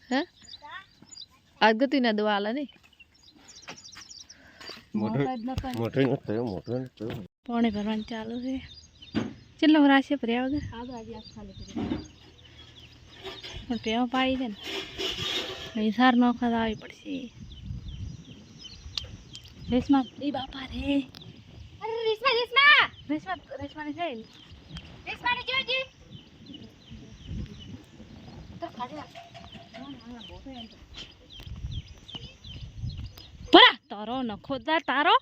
है अगती ना दवाला नहीं मोटो न थयो पानी भरवान चालू है चलो राशि भर्या वगैरह पण पेवा पाई दे नहीं सार नोखा आवी पड़सी रेशमा ए बापा रे अरे रेशमा रेशमा रेशमा रेशमा ने जाइल रेशमा ने जोजी तो खाजा परा तारो नखोदा तारो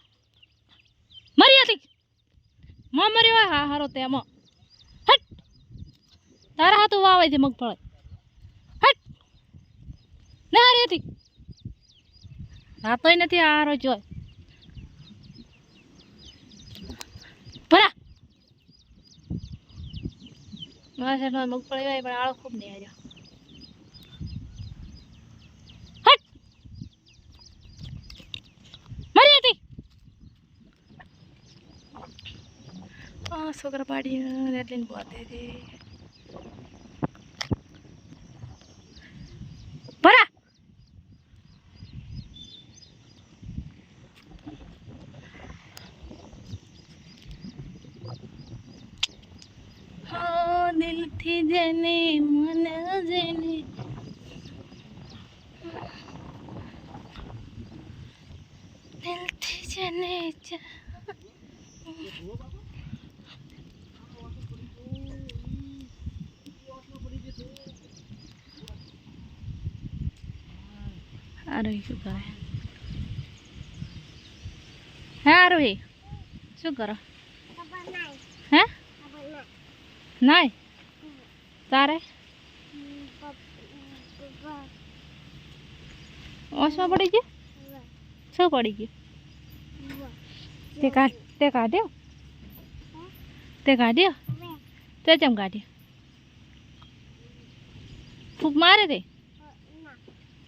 मरियाती म मर्यो हा हारो ते म हट तारा हाथू वावे थी मगफળી हट ना रेती रातोय નથી આરો જોય પરા માસે નો મગફળી વાય પણ આળો ખૂબ નહીં આજો હટ મરી હતી આ છોકરા પાડી રેટલીન બોતે દે પરા दिल थी जेने मन जेने दिल थी जेने आरोही शू करे है आरोही शू करो है नहीं तारे ओसमा पड़ी गई शू पड़ी गई ते काढ़्यो ते चम काढ़्यो फूक मारे थे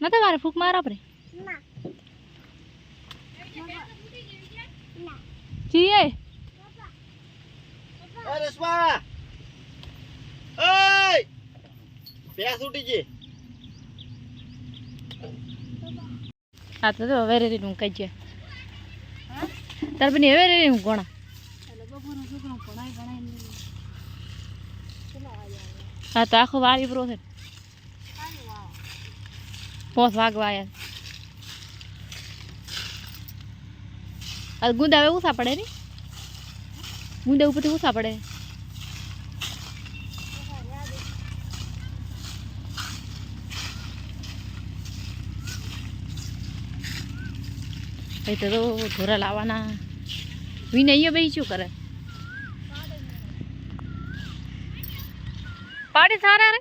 ना तो मारे फूक मारा पड़े चाहिए अरे स्वा ओय प्यास उठी जे आ तो वेरे रे नु कजे तार बनी वेरे रे कोणा हाँ तो आखो वारी प्रो थे पोस वागवा आया अब गुंदा वे उसा पड़े नहीं गुंदे ऊपर से उसा पड़े तो थोड़ा लावाना भी नहीं भाई शू करे पाड़ी सारा रे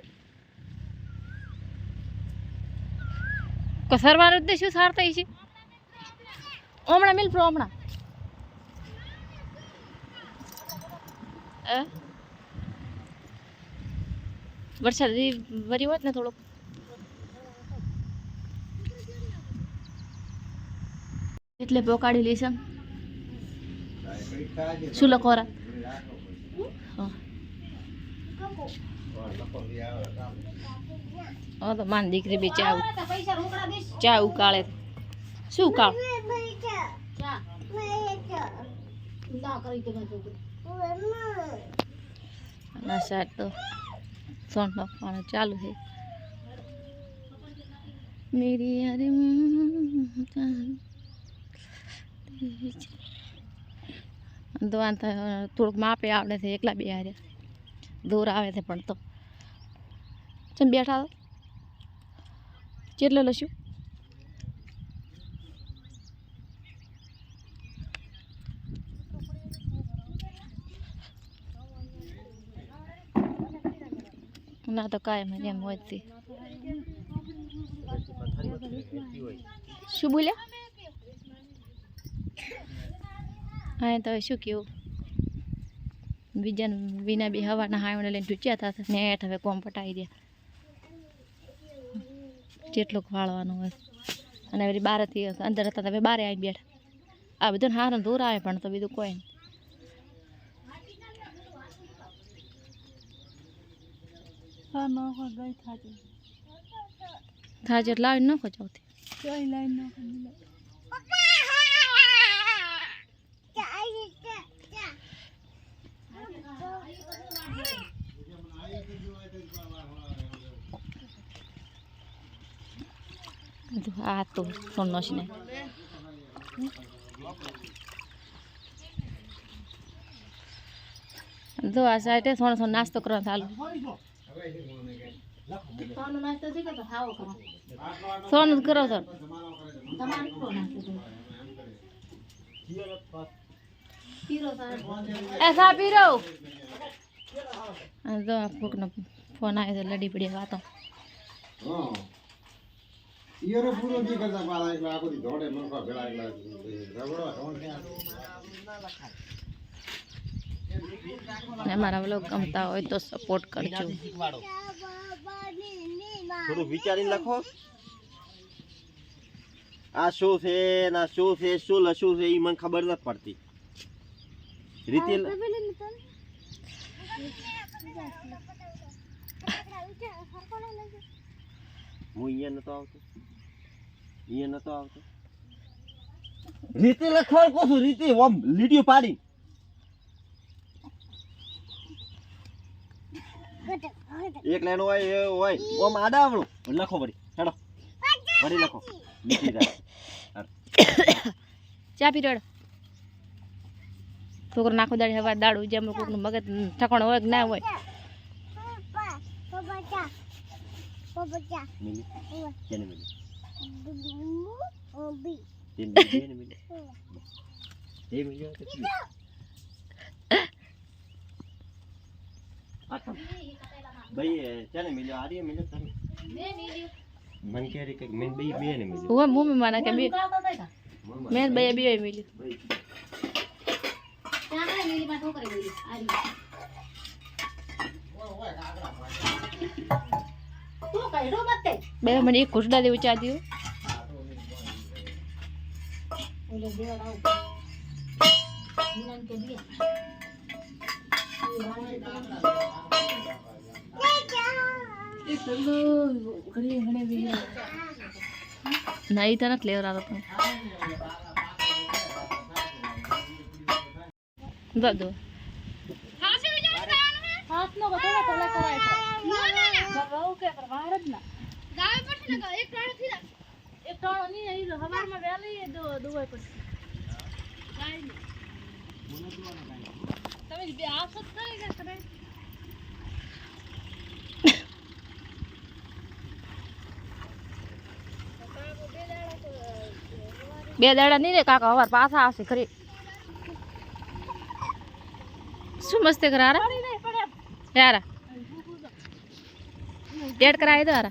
कसरवा रुद्दे शू सारता इसी ओमणा मिल प्रो ओमणा वरसाद वरी होत ने थोड़ो એટલે પોકાડી લેસમ શું લખોરા હા તો માન દીકરી બી ચા ઉકાળે શું ઉકાળ ના શાક તો સોન નાખવાનું ચાલુ છે मेरी यार दवा थोड़क मापे आवड़े थे एकला बे हारे दूर आवे थे पण तो चम बैठा चेटलो लशु ना तो काय मने मोती शू बोलिया हाँ तो शू क्यों बीजा विना भी हवा नहावने लઈને टूच्या था ने हेठ હવે કોમ પટાઈ દે જેટલો વાળવાનો હોય અને વળી બારથી અંદર હતા હવે બારે આવી બેઠા આ બધું હારું દૂર આવે પણ તો બીજું કોઈ હા નો ગઈ થાતી થાજે લાવી ન ખોચાવતી આ તો ફોન નોશીને જો આ સાઈડે થોડો થોડો નાસ્તો કરવા ચાલુ સોનું કરો સર એ સા પીરો જો આ ફૂકનો ફોન આવ્યો તો લડી પડી વાતો ઈયરો પૂરો નહીં કરતા પાછા એટલે આખો દી દોડે મનખા ભેળા એટલે રગડો અમારા વ્લોગ ગમતા હોય તો સપોર્ટ કરજો થોડું વિચારીને લખો આ શું છે ના શું છે શું લશું છે એ મને ખબર નથી પડતી રીતે હું અહીંયા નતો આવતો રીતે લખવાનું કહું છું રીતે ઓમ લીડીઓ પાડી એક લાઈન હોય ઓમ આડા આવડું લખો વળી હેડો વળી લખો નીકળી જાય ચા પી રેડ છોકરો નાખો દાડી હવા દાડું જેમ કોકનું મગજ ઠકણ હોય કે ના હોય મિલી કેને મિલી એ મિલી ભાઈ ચાલે મિલ્યો આર્ય મિલ્યો તમે મન કે રે કે મેં બે ને મિલ્યો હું મમ્મી માના કે બે મેં બે મિલ્યું બે મને એક ઘૂંટડા દેવું ચા દઉં નહીં તો નથી લેવડાતો દાદો હાથનો થોડા પહેલા કરાય છે રહું કે વાર જ ના ગાવે પડશે ને એક ટાણો થી એક ટાણો નહીં અહીં હવારમાં વેલી દુવાય પડશે ગાય ને તમે બે આવશો તો થઈ ગયા તમે બે દાડા નહીં રે કાકા હવાર પાછા આવશે ખરી શું મસ્તી કરા यार डेट कराए तो यार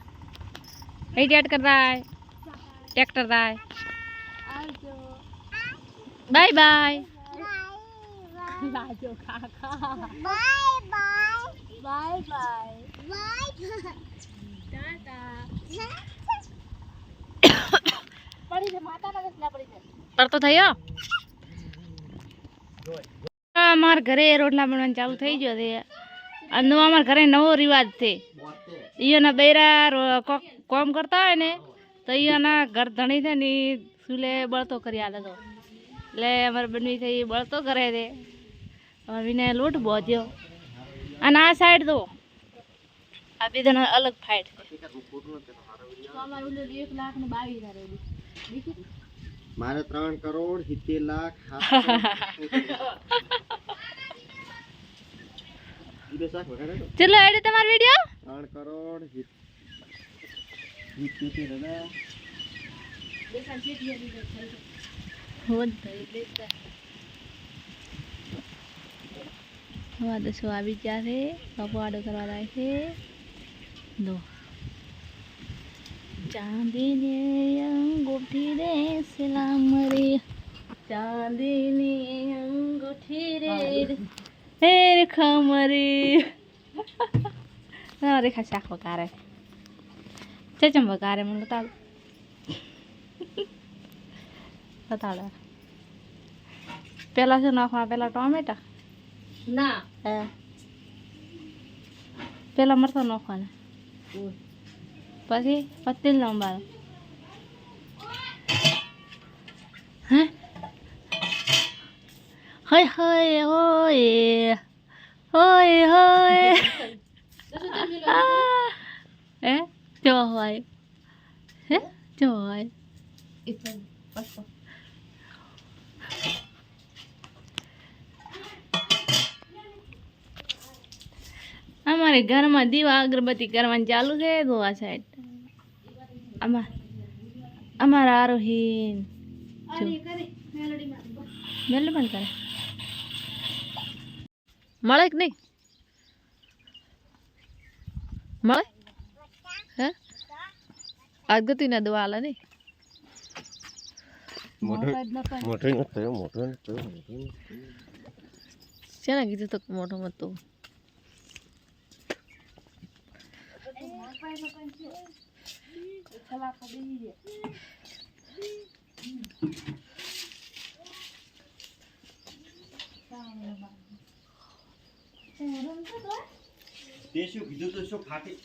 ये डेट कर रहा है ट्रैक्टर रहा है बाय बाय लाजो काका bye bye bye bye bye tata पड़ी से माता ना कसला पड़ी से पर तो थयो અમાર ઘરે રોટલા બનાવવાનું ચાલુ થઈ ગયો છે અને અમાર ઘરે નવો રિવાજ છે ઈયોના બૈરા કોમ કરતા હોય ને તો ઈયોના ઘર ધણી છે ને સુલે બળતો કરી આલે તો એટલે અમારે બનવી થઈ બળતો કરે છે વિને લોટ બોધ્યો અને આ સાઈડ તો આ બીજાના અલગ ફાઇટ છે અમારે 1,22,000 મારે 3 કરોડ 70 લાખ ચલો એડી તમારો વિડિયો 3 કરોડ 70 આવી ગયા છે પપવાડો કરવા લાગે છે દો ચાંદીની અંગૂઠી રે સલામ રે ચાંદીની અંગૂઠી રે હેર ખમરી રેખા શાક વગારે ચચમ વગારે મને બતાડો પેલા શું નાખવા પેલા ટોમેટા ના પેલા મરચાં નાખવાના પછી પતિલ લંબાડો હે હોય હોય હોય હોય હોય હે જો હોય હે જો હોય અમારે ઘરમાં દીવા અગરબત્તી કરવાની ચાલુ છે ગોવા સાઈડ અમારા આરોહીન મેલ પણ કરે મળે કે નહીં મળે હે આગતી દવા આલે નહીં શેના કીધું તો મોટો મત તો તે શું કીધું તો શું ફાટી